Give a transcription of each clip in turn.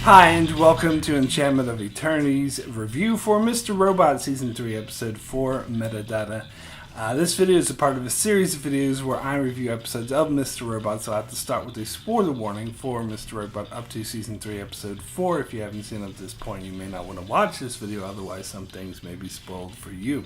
Hi, and welcome to Enchantment of Eternity's review for Mr. Robot Season 3, Episode 4, Metadata. This video is a part of a series of videos where I review episodes of Mr. Robot, so I have to start with a spoiler warning for Mr. Robot up to Season 3, Episode 4. If you haven't seen it at this point, you may not want to watch this video, otherwise some things may be spoiled for you.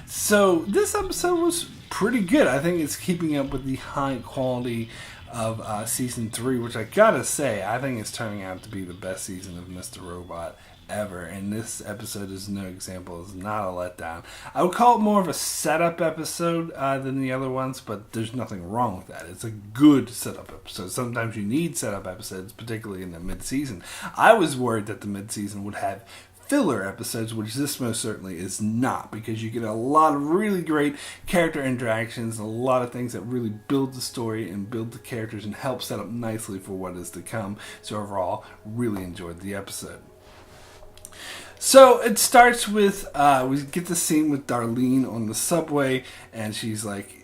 So, this episode was pretty good. I think it's keeping up with the high quality of Season 3, which I gotta say, I think it's turning out to be the best season of Mr. Robot ever, and this episode is no example. It's not a letdown. I would call it more of a setup episode than the other ones, but there's nothing wrong with that. It's a good setup episode. Sometimes you need setup episodes, particularly in the mid-season. I was worried that the mid-season would have filler episodes, which this most certainly is not, because you get a lot of really great character interactions and a lot of things that really build the story and build the characters and help set up nicely for what is to come. So overall, really enjoyed the episode. So it starts with, we get the scene with Darlene on the subway, and she's like,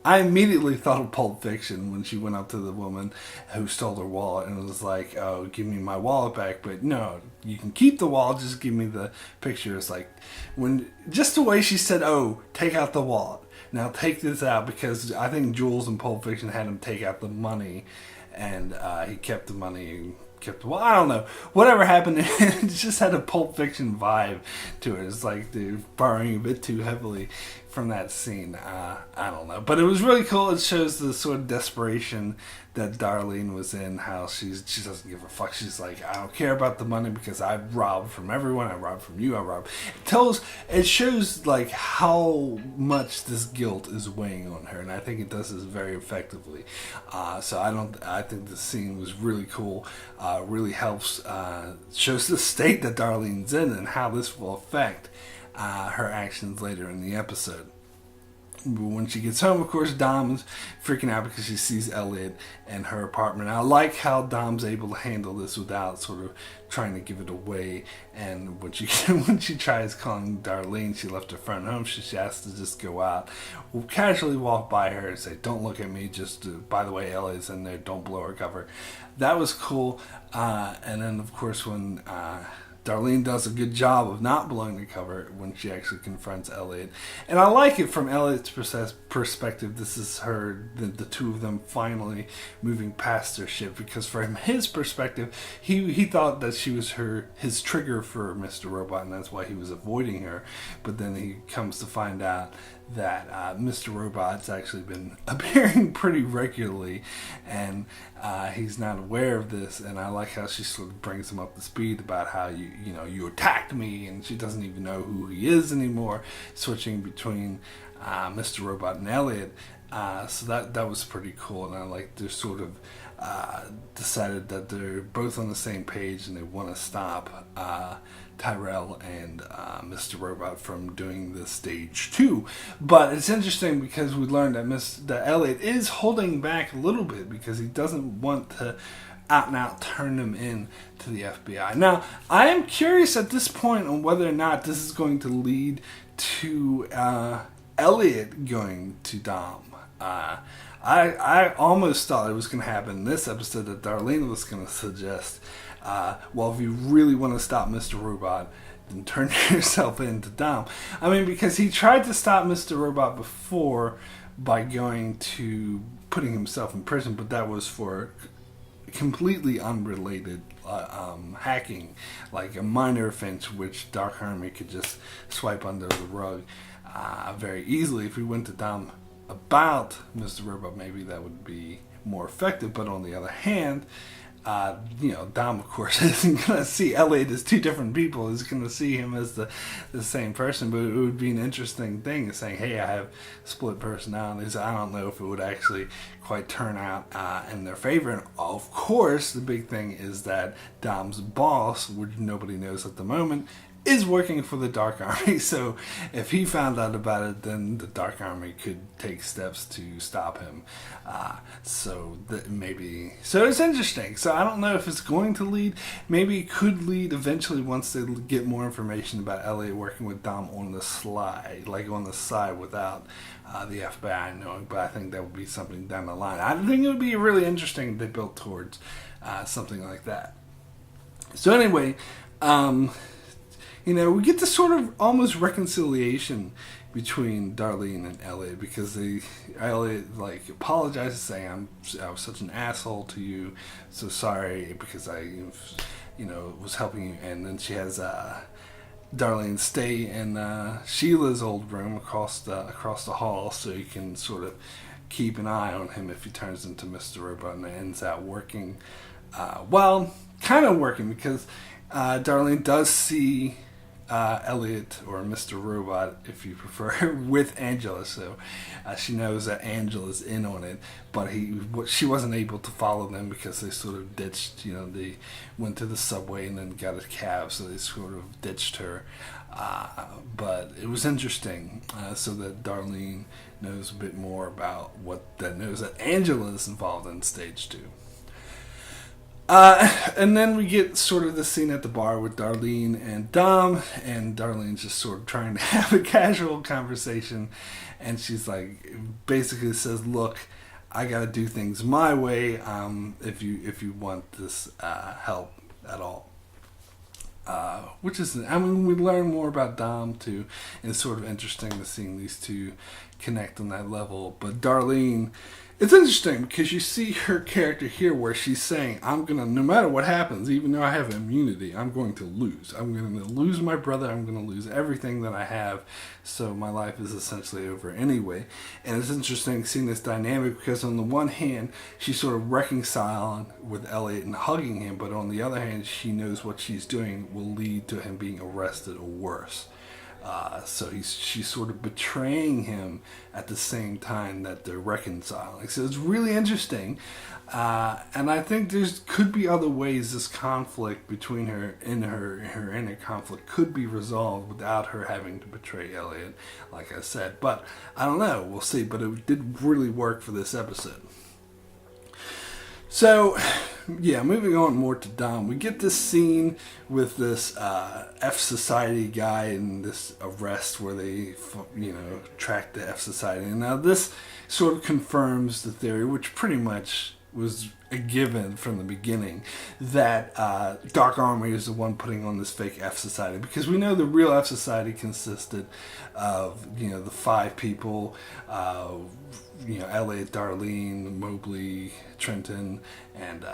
I immediately thought of Pulp Fiction when she went up to the woman who stole her wallet and was like, oh, give me my wallet back. But no, you can keep the wallet, just give me the picture. It's like, when just the way she said, oh, take out the wallet. Now take this out, because I think Jules in Pulp Fiction had him take out the money, and he kept the money and kept the wallet. I don't know. Whatever happened, it just had a Pulp Fiction vibe to it. It's like they're borrowing a bit too heavily from that scene. I don't know. But it was really cool. It shows the sort of desperation that Darlene was in, how she doesn't give a fuck. She's like, I don't care about the money because I've robbed from everyone. I robbed from you. I robbed. It shows like how much this guilt is weighing on her, and I think it does this very effectively. I think the scene was really cool. Really helps, shows the state that Darlene's in and how this will affect her actions later in the episode. When she gets home, of course, Dom's freaking out because she sees Elliott in her apartment. I like how Dom's able to handle this without sort of trying to give it away. And when she tries calling Darlene, she left her phone home. She has to just go out, casually walk by her and say, "Don't look at me. Just by the way, Elliott's in there. Don't blow her cover." That was cool. And then, of course, when Darlene does a good job of not blowing the cover when she actually confronts Elliott. And I like it from Elliott's perspective. This is the two of them finally moving past their shit, because from his perspective, he thought that she was his trigger for Mr. Robot, and that's why he was avoiding her. But then he comes to find out that Mr. Robot's actually been appearing pretty regularly, and he's not aware of this. And I like how she sort of brings him up to speed about how you attacked me, and she doesn't even know who he is anymore, switching between Mr. Robot and Elliott. So that was pretty cool, and I like they're sort of decided that they're both on the same page and they want to stop Tyrell and Mr. Robot from doing the stage 2. But it's interesting because we learned that Elliott is holding back a little bit because he doesn't want to out and out turn them in to the FBI. Now, I am curious at this point on whether or not this is going to lead to Elliott going to Dom. I almost thought it was going to happen in this episode, that Darlene was going to suggest, well, if you really want to stop Mr. Robot, then turn yourself into Dom. I mean, because he tried to stop Mr. Robot before by going to putting himself in prison, but that was for completely unrelated hacking, like a minor offense which Dark Army could just swipe under the rug very easily. If we went to Dom about Mr. Robot, maybe that would be more effective. But on the other hand, Dom, of course, isn't going to see Elliott as two different people. He's going to see him as the same person. But it would be an interesting thing, saying, hey, I have split personalities. I don't know if it would actually quite turn out in their favor. And of course, the big thing is that Dom's boss, which nobody knows at the moment, is working for the Dark Army. So if he found out about it, then the Dark Army could take steps to stop him. So it's interesting. So I don't know if it's going to lead. Maybe it could lead eventually once they get more information about Elliott working with Dom on the sly, like on the side without the FBI knowing. But I think that would be something down the line. I think it would be really interesting if they built towards something like that. So anyway, we get this sort of almost reconciliation between Darlene and Elliott, because Elliott like apologizes, saying I was such an asshole to you, so sorry, because I was helping you. And then she has Darlene stay in Sheila's old room across the hall, so you can sort of keep an eye on him if he turns into Mr. Robot, and it ends out working. Kind of working, because Darlene does see Elliott, or Mr. Robot, if you prefer, with Angela. So she knows that Angela's in on it, but she wasn't able to follow them because they sort of ditched. They went to the subway and then got a cab, so they sort of ditched her. But it was interesting, so that Darlene knows a bit more about knows that Angela is involved in stage 2. And then we get sort of the scene at the bar with Darlene and Dom, and Darlene's just sort of trying to have a casual conversation, and she's like, basically says, look, I gotta do things my way, if you want this help at all. Which is, we learn more about Dom too, and it's sort of interesting to seeing these two connect on that level. But Darlene, it's interesting because you see her character here where she's saying, no matter what happens, even though I have immunity, I'm going to lose. I'm going to lose my brother. I'm going to lose everything that I have. So my life is essentially over anyway. And it's interesting seeing this dynamic, because on the one hand, she's sort of reconciling with Elliott and hugging him, but on the other hand, she knows what she's doing will lead to him being arrested or worse. So she's sort of betraying him at the same time that they're reconciling. So it's really interesting, and I think could be other ways this conflict between her inner conflict could be resolved without her having to betray Elliott, like I said. But I don't know, we'll see. But it did really work for this episode. So, yeah, moving on more to Dom. We get this scene with this F Society guy in this arrest where they, track the F Society. And now this sort of confirms the theory, which pretty much was a given from the beginning, that Dark Army is the one putting on this fake F Society. Because we know the real F Society consisted of, the 5 people, Elliott, Darlene, Mobley, Trenton, and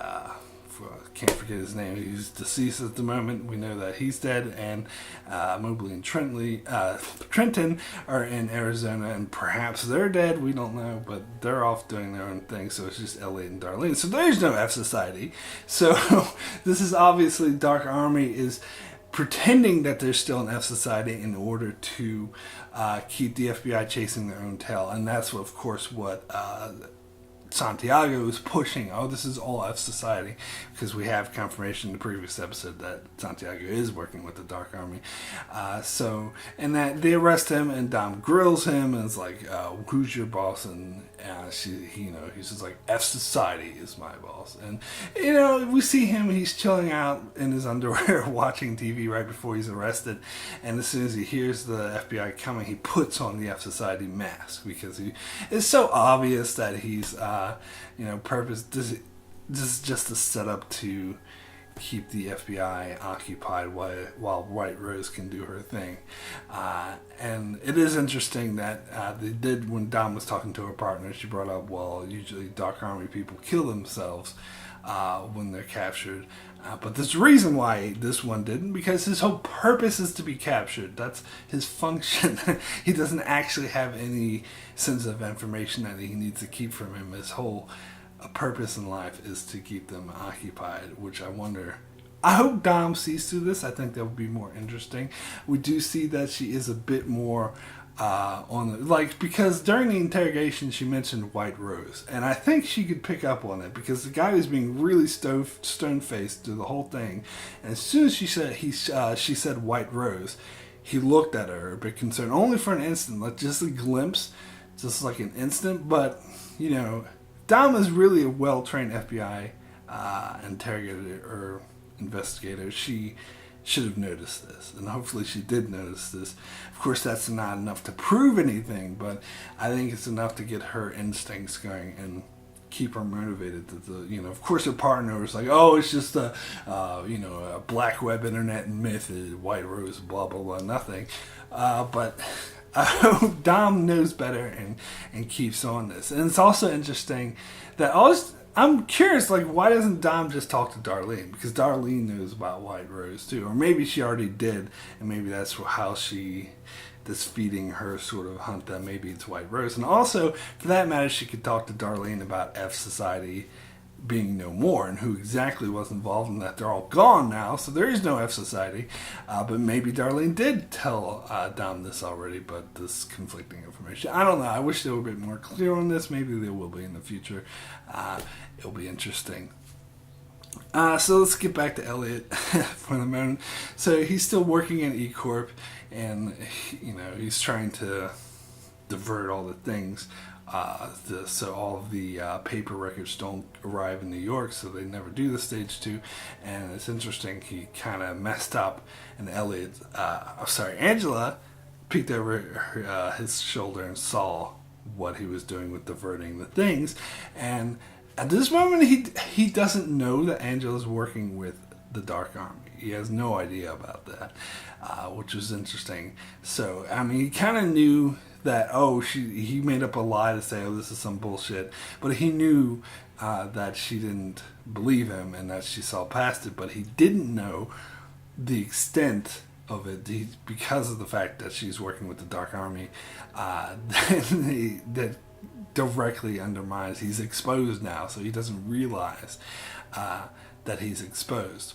can't forget his name. He's deceased at the moment. We know that he's dead, and Mobley and Trenton are in Arizona, and perhaps they're dead. We don't know, but they're off doing their own thing. So it's just Elliott and Darlene. So there's no F Society. So this is obviously Dark Army is pretending that there's still an F Society in order to keep the FBI chasing their own tail. And that's what, of course, what Santiago is pushing. Oh, this is all F Society, because we have confirmation in the previous episode that Santiago is working with the Dark Army. And that they arrest him, and Dom grills him and is like, "Who's your boss?" And he's just like, "F Society is my boss." And we see him. He's chilling out in his underwear, watching TV right before he's arrested. And as soon as he hears the FBI coming, he puts on the F Society mask, because it's so obvious that he's purpose. This is just a setup to keep the FBI occupied while White Rose can do her thing. And it is interesting that they did, when Dom was talking to her partner, she brought up, well, usually Dark Army people kill themselves when they're captured. But there's a reason why this one didn't, because his whole purpose is to be captured. That's his function. He doesn't actually have any sensitive information that he needs to keep from him. His whole purpose in life is to keep them occupied, which I hope Dom sees through this. I think that would be more interesting. We do see that she is a bit more because during the interrogation she mentioned White Rose, and I think she could pick up on it, because the guy was being really stone-faced through the whole thing, and as soon as she said White Rose, he looked at her a bit concerned, only for an instant, like just a glimpse, just like an instant. But Dom is really a well-trained FBI interrogator or investigator. She should have noticed this, and hopefully she did notice this. Of course, that's not enough to prove anything, but I think it's enough to get her instincts going and keep her motivated. That of course, her partner was like, "Oh, it's just a black web internet myth, White Rose, blah blah blah, nothing." But Dom knows better and keeps on this. And it's also interesting that I'm curious, like, why doesn't Dom just talk to Darlene? Because Darlene knows about White Rose too, or maybe she already did, and maybe that's how that's feeding her sort of hunt that maybe it's White Rose. And also, for that matter, she could talk to Darlene about F Society being no more and who exactly was involved in that. They're all gone now, so there is no F Society. But maybe Darlene did tell Dom this already, but this conflicting information. I don't know. I wish they were a bit more clear on this. Maybe they will be in the future. It'll be interesting. So let's get back to Elliott for the moment. So he's still working in E Corp, and he's trying to divert all the things. So all of the paper records don't arrive in New York, so they never do the stage 2. And it's interesting, he kind of messed up, and Angela peeked over his shoulder and saw what he was doing with diverting the things. And at this moment, he doesn't know that Angela's working with the Dark Army. He has no idea about that, which was interesting. So, I mean, he kind of knew that, he made up a lie to say, this is some bullshit. But he knew that she didn't believe him and that she saw past it. But he didn't know the extent of it because of the fact that she's working with the Dark Army. That directly undermines. He's exposed now, so he doesn't realize that he's exposed.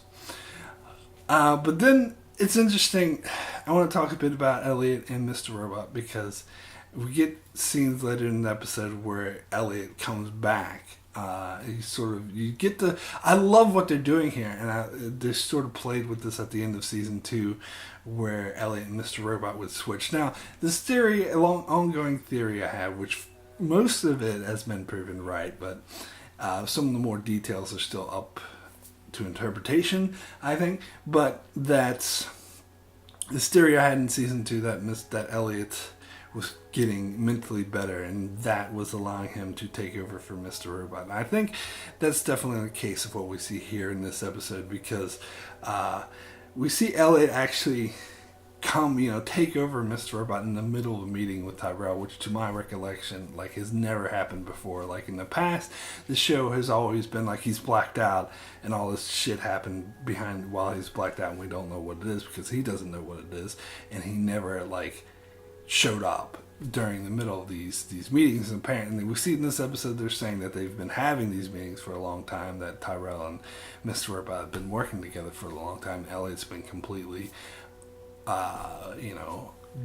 But then it's interesting. I want to talk a bit about Elliott and Mr. Robot, because we get scenes later in the episode where Elliott comes back. I love what they're doing here, and they sort of played with this at the end of season 2, where Elliott and Mr. Robot would switch. Now, this theory, a long ongoing theory I have, which most of it has been proven right, but some of the more details are still up to interpretation, I think. But that's this theory I had in season 2 that Elliott was getting mentally better, and that was allowing him to take over for Mr. Robot. And I think that's definitely the case of what we see here in this episode, because we see Elliott actually take over Mr. Robot in the middle of a meeting with Tyrell, which to my recollection, has never happened before. Like, in the past, the show has always been like he's blacked out and all this shit happened while he's blacked out, and we don't know what it is because he doesn't know what it is, and he never showed up during the middle of these meetings. And apparently we see in this episode they're saying that they've been having these meetings for a long time, that Tyrell and Mr. Robot have been working together for a long time. Elliott's been completely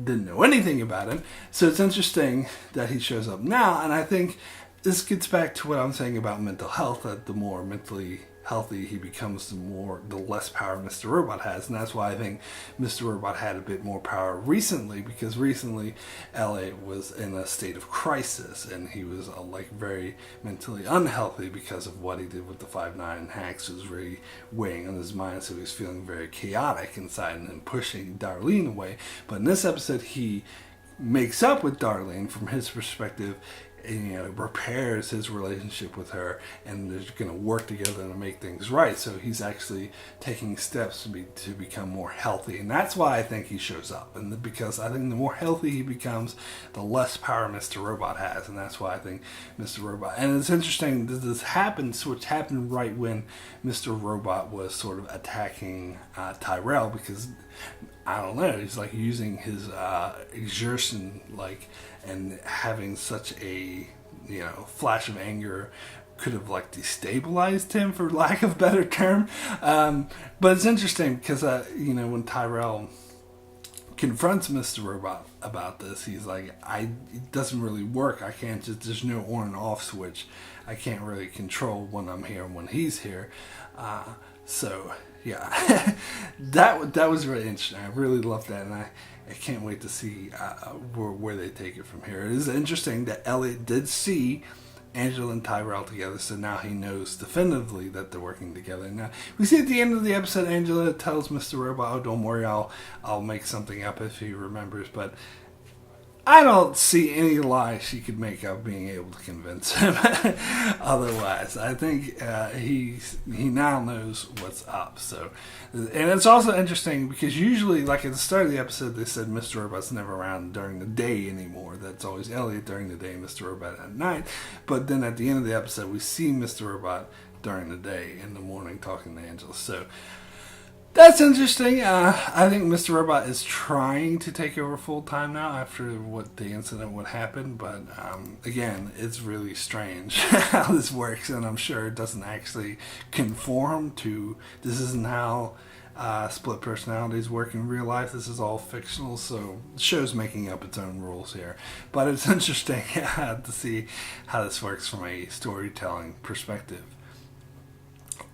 didn't know anything about it. So it's interesting that he shows up now, and I think this gets back to what I'm saying about mental health, that the more mentally healthy he becomes, the less power Mr. Robot has. And that's why I think Mr. Robot had a bit more power recently, because recently Elliott was in a state of crisis, and he was very mentally unhealthy because of what he did with the 5/9 hacks. It was really weighing on his mind, so he was feeling very chaotic inside and pushing Darlene away. But in this episode, he makes up with Darlene from his perspective, and repairs his relationship with her, and they're going to work together to make things right. So he's actually taking steps to become more healthy, and that's why I think he shows up. And because I think the more healthy he becomes, the less power Mr. Robot has, and that's why I think Mr. Robot. And it's interesting that this happened right when Mr. Robot was sort of attacking Tyrell, because I don't know, he's using his exertion, and having such a flash of anger could have destabilized him, for lack of a better term. But it's interesting because when Tyrell confronts Mr. Robot about this, he's like, it doesn't really work. I can't there's no on and off switch. I can't really control when I'm here and when he's here. So yeah, that was really interesting. I really loved that, and I can't wait to see where they take it from here. It is interesting that Elliott did see Angela and Tyrell together, so now he knows definitively that they're working together. Now we see at the end of the episode, Angela tells Mr. Robot, "Oh, don't worry, I'll make something up if he remembers." But I don't see any lie she could make of being able to convince him otherwise. I think he now knows what's up. So, and it's also interesting because usually, like at the start of the episode, they said Mr. Robot's never around during the day anymore. That's always Elliott during the day, Mr. Robot at night. But then at the end of the episode, we see Mr. Robot during the day, in the morning, talking to Angela. So that's interesting. I think Mr. Robot is trying to take over full time now after what the incident would happen. But again, it's really strange how this works, and I'm sure it doesn't actually conform to. This isn't how split personalities work in real life. This is all fictional, so the show's making up its own rules here. But it's interesting to see how this works from a storytelling perspective.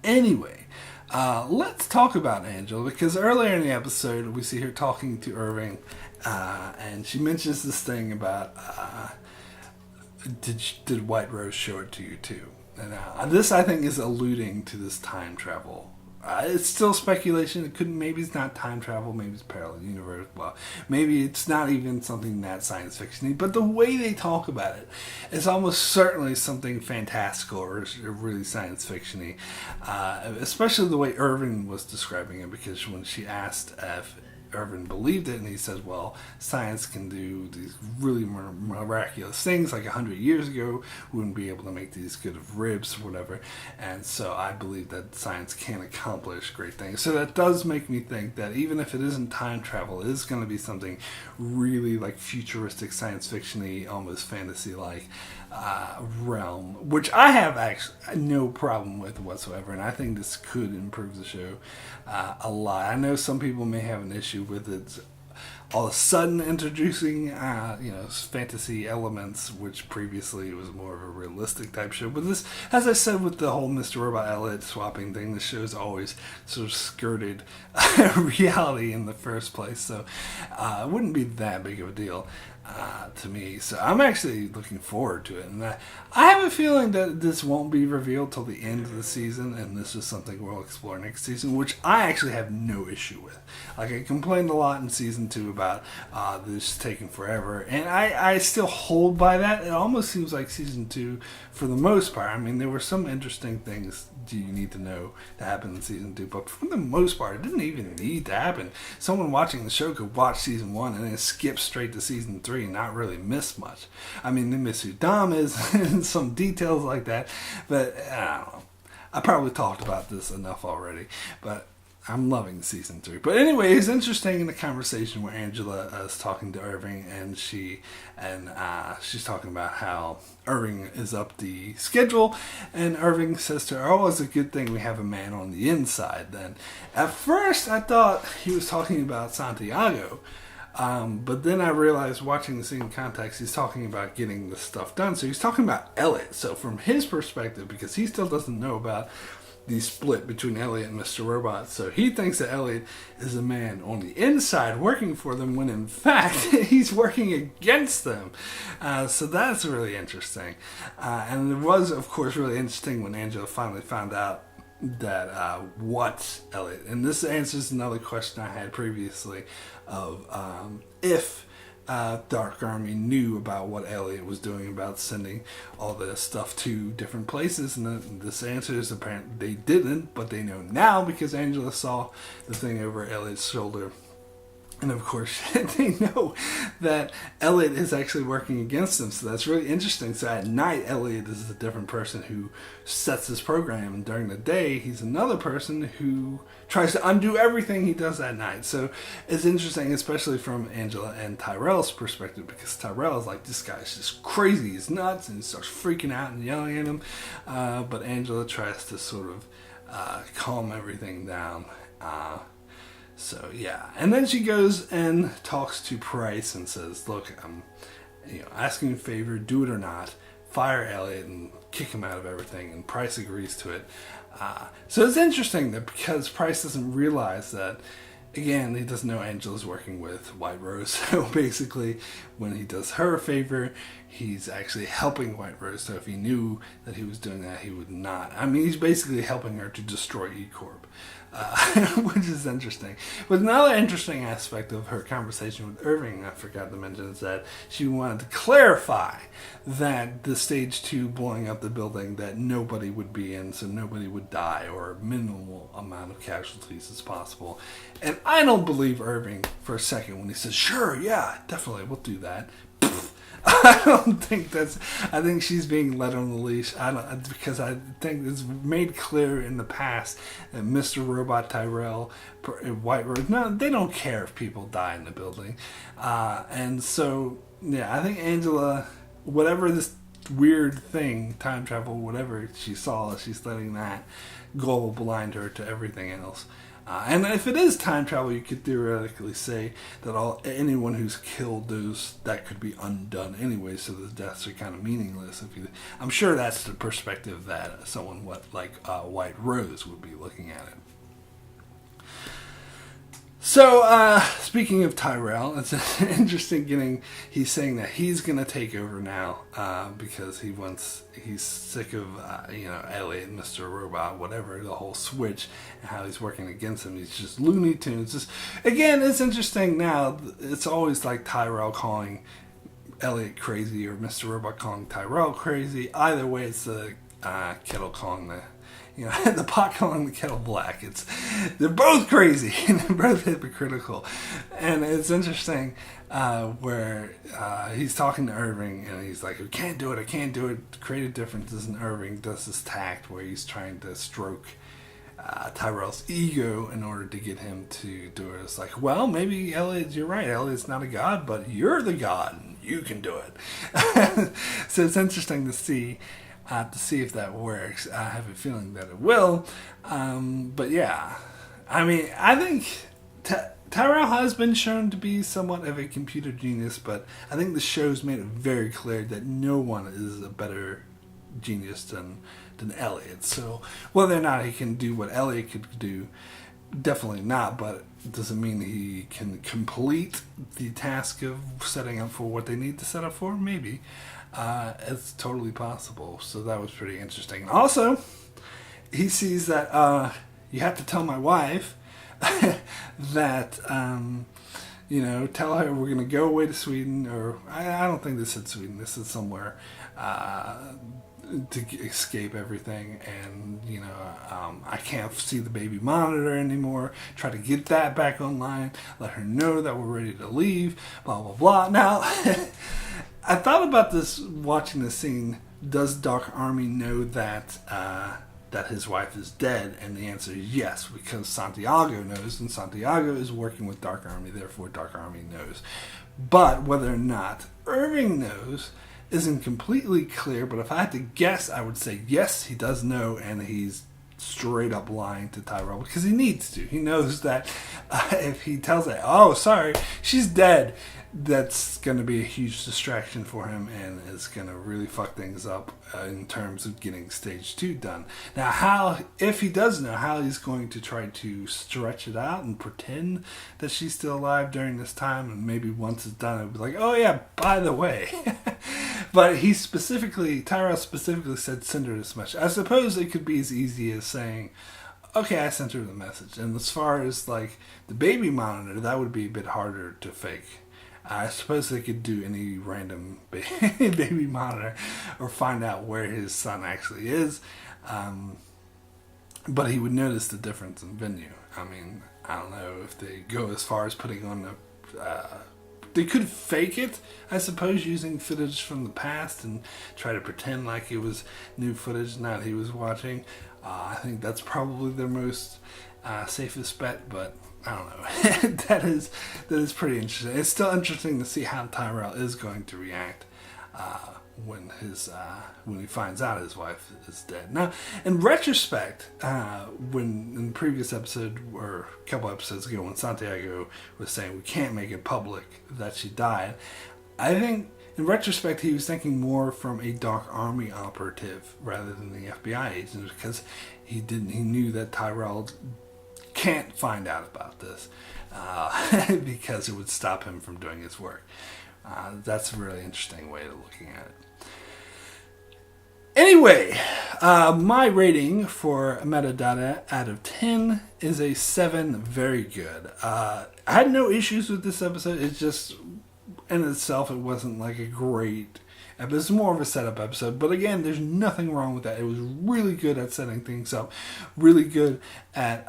Anyway, let's talk about Angela, because earlier in the episode we see her talking to Irving, and she mentions this thing about did White Rose show it to you too? And this, I think, is alluding to this time travel. It's still speculation. It couldn't. Maybe it's not time travel. Maybe it's parallel universe. Well, maybe it's not even something that science fiction-y. But the way they talk about it is almost certainly something fantastical or really science fiction-y. Especially the way Irving was describing it, because when she asked if Irving believed it, and he said, well, science can do these really miraculous things. Like 100 years ago, we wouldn't be able to make these good of ribs or whatever, and so I believe that science can accomplish great things. So that does make me think that even if it isn't time travel, it is going to be something really like futuristic, science fiction-y, almost fantasy-like realm, which I have actually no problem with whatsoever, and I think this could improve the show a lot. I know some people may have an issue with it all of a sudden introducing fantasy elements, which previously was more of a realistic type show. But this, as I said with the whole Mr. Robot Elliott swapping thing, the show's always sort of skirted reality in the first place, so it wouldn't be that big of a deal to me. So I'm actually looking forward to it, and I have a feeling that this won't be revealed till the end of the season, and this is something we'll explore next season, which I actually have no issue with. Like, I complained a lot in season 2 about this taking forever, and I still hold by that. It almost seems like season 2, for the most part, I mean, there were some interesting things do you need to know to happen in season 2, but for the most part, it didn't even need to happen. Someone watching the show could watch season 1 and then skip straight to season 3 and not really miss much. I mean, they miss who Dom is and some details like that, but I don't know. I probably talked about this enough already, but I'm loving season 3. But anyway, it's interesting in the conversation where Angela is talking to Irving, and she's talking about how Irving is up the schedule, and Irving says to her, "Oh, it's a good thing we have a man on the inside." Then, at first, I thought he was talking about Santiago. But then I realized, watching the scene in context, he's talking about getting the stuff done. So he's talking about Elliott. So from his perspective, because he still doesn't know about the split between Elliott and Mr. Robot, so he thinks that Elliott is a man on the inside working for them, when in fact he's working against them. So that's really interesting. And it was, of course, really interesting when Angela finally found out that what's Elliott, and this answers another question I had previously of if Dark Army knew about what Elliott was doing about sending all the stuff to different places, and this answer is apparently they didn't, but they know now because Angela saw the thing over Elliott's shoulder. And of course, they know that Elliott is actually working against them, so that's really interesting. So at night, Elliott is a different person who sets his program, and during the day, he's another person who tries to undo everything he does at night. So it's interesting, especially from Angela and Tyrell's perspective, because Tyrell is like, this guy's just crazy, he's nuts, and he starts freaking out and yelling at him. But Angela tries to sort of calm everything down. So yeah, and then she goes and talks to Price and says, "Look, I'm, asking a favor, do it or not. Fire Elliott and kick him out of everything." And Price agrees to it. So it's interesting that because Price doesn't realize that, again, he doesn't know Angela's working with White Rose. So basically, when he does her a favor, he's actually helping White Rose. So if he knew that he was doing that, he would not. I mean, he's basically helping her to destroy E-Corp. which is interesting. But another interesting aspect of her conversation with Irving, I forgot to mention, is that she wanted to clarify that the stage 2 blowing up the building, that nobody would be in, so nobody would die, or a minimal amount of casualties as possible. And I don't believe Irving for a second when he says, sure, yeah, definitely, we'll do that. I don't think that's. I think she's being let on the leash. Because I think it's made clear in the past that Mr. Robot, Tyrell, White Rose, no, they don't care if people die in the building, and so yeah, I think Angela, whatever this weird thing, time travel, whatever she saw, she's letting that go blind her to everything else. And if it is time travel, you could theoretically say that anyone who's killed those, that could be undone anyway, so the deaths are kind of meaningless. I'm sure that's the perspective that someone like White Rose would be looking at it. So, speaking of Tyrell, it's interesting he's saying that he's going to take over now, because he's sick of, Elliott, Mr. Robot, whatever, the whole switch, and how he's working against him. He's just Looney Tunes. Again, it's interesting now, it's always like Tyrell calling Elliott crazy, or Mr. Robot calling Tyrell crazy. Either way, it's the kettle calling the pot calling the kettle black. They're both crazy and they're both hypocritical, and it's interesting where he's talking to Irving and he's like, I can't do it. Creative differences, and Irving does this tact where he's trying to stroke Tyrell's ego in order to get him to do it. It's like, well, maybe Elliott, you're right, Elliott's not a god, but you're the god and you can do it. So it's interesting to see if that works. I have a feeling that it will. But yeah, I mean, I think Tyrell has been shown to be somewhat of a computer genius, but I think the show's made it very clear that no one is a better genius than Elliott. So whether or not he can do what Elliott could do, definitely not, but it doesn't mean he can complete the task of setting up for what they need to set up for. Maybe. It's totally possible. So that was pretty interesting. Also, he sees that you have to tell my wife that tell her we're going to go away to Sweden, or I don't think this is Sweden, this is somewhere to escape everything, and I can't see the baby monitor anymore. Try to get that back online, let her know that we're ready to leave, blah blah blah. Now I thought about this watching the scene. Does Dark Army know that his wife is dead? And the answer is yes, because Santiago knows, and Santiago is working with Dark Army, therefore Dark Army knows. But whether or not Irving knows isn't completely clear, but if I had to guess, I would say yes, he does know, and he's straight up lying to Tyrell because he needs to. He knows that if he tells her, oh, sorry, she's dead, that's going to be a huge distraction for him, and it's going to really fuck things up in terms of getting stage 2 done. Now, if he does know, how he's going to try to stretch it out and pretend that she's still alive during this time, and maybe once it's done, it'll be like, oh yeah, by the way. But Tyrell specifically said send her this message. I suppose it could be as easy as saying, okay, I sent her the message. And as far as like the baby monitor, that would be a bit harder to fake. I suppose they could do any random baby monitor or find out where his son actually is. But he would notice the difference in venue. I mean, I don't know if they go as far as putting on they could fake it, I suppose, using footage from the past and try to pretend like it was new footage, not he was watching. I think that's probably their most safest bet, but I don't know. that is pretty interesting. It's still interesting to see how Tyrell is going to react when he finds out his wife is dead. Now, in retrospect, when in the previous episode or a couple episodes ago, when Santiago was saying we can't make it public that she died, I think in retrospect he was thinking more from a Dark Army operative rather than the FBI agent, because he knew that Tyrell can't find out about this because it would stop him from doing his work. That's a really interesting way of looking at it. Anyway, my rating for Metadata out of 10 is a 7. Very good. I had no issues with this episode. It's just, in itself, it wasn't like a great episode. It's more of a setup episode. But again, there's nothing wrong with that. It was really good at setting things up. Really good at,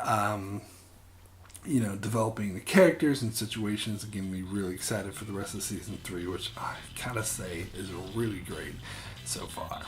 developing the characters and situations and getting me really excited for the rest of season 3, which I gotta say is really great so far.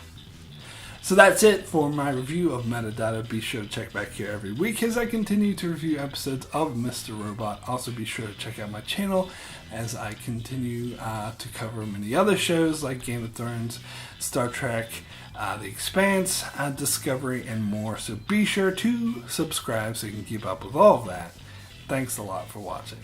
So that's it for my review of Metadata. Be sure to check back here every week as I continue to review episodes of Mr. Robot. Also be sure to check out my channel as I continue to cover many other shows like Game of Thrones, Star Trek, The Expanse, Discovery, and more. So be sure to subscribe so you can keep up with all of that. Thanks a lot for watching.